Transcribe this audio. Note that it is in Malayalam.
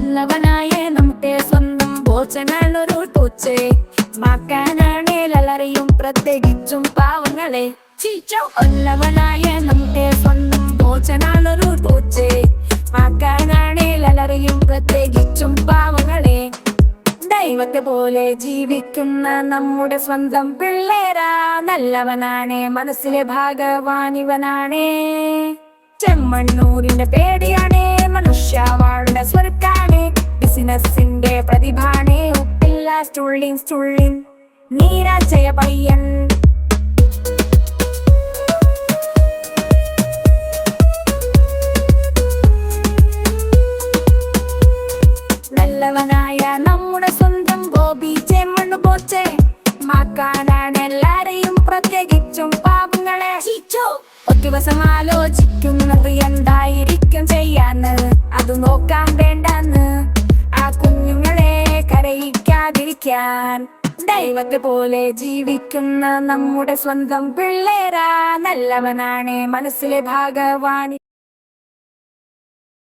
നല്ലവനായ നമ്മുടെ സ്വന്തം ഭോജനാളൊരു പൂച്ചെ മാക്കാനാണേലറിയും പ്രത്യേകിച്ചും പാവങ്ങളെ നല്ലവനായ നമ്മുടെ സ്വന്തം ഭോജനാളൊരു പൂച്ചെ മാക്കാനാണേലറിയും പ്രത്യേകിച്ചും പാവങ്ങളെ ദൈവത്തെ പോലെ ജീവിക്കുന്ന നമ്മുടെ സ്വന്തം പിള്ളേരാ നല്ലവനാണേ മനസ്സിലെ ഭാഗവാനിവനാണേ ചെമ്മണ്ണൂരിന്റെ പേടിയാണേ മനുഷ്യവാളുടെ സ്വർഗാണേ ബിസിനസിന്റെ പ്രതിഭാണേ ഉപ്പില്ല സ്റ്റുള്ളിൻ നീരാജയ പയ്യൻ നല്ലവനായ നമ്മുടെ സ്വന്തം ബോബി ചെമ്മണ്ണു പോച്ചെ മാക്കാനാണ് എല്ലാരെയും പ്രത്യേകിച്ചും പാപങ്ങളെ ഒരു ദിവസം ആലോചിക്കുന്നത് എന്തായിരിക്കും ചെയ്യാന്ന് അത് നോക്കാൻ വേണ്ടെന്ന് ആ കുഞ്ഞുങ്ങളെ കരയിക്കാതിരിക്കാൻ ദൈവത്തെ പോലെ ജീവിക്കുന്ന നമ്മുടെ സ്വന്തം പിള്ളേരാ നല്ലവനാണ് മനസ്സിലെ ഭാഗവാനി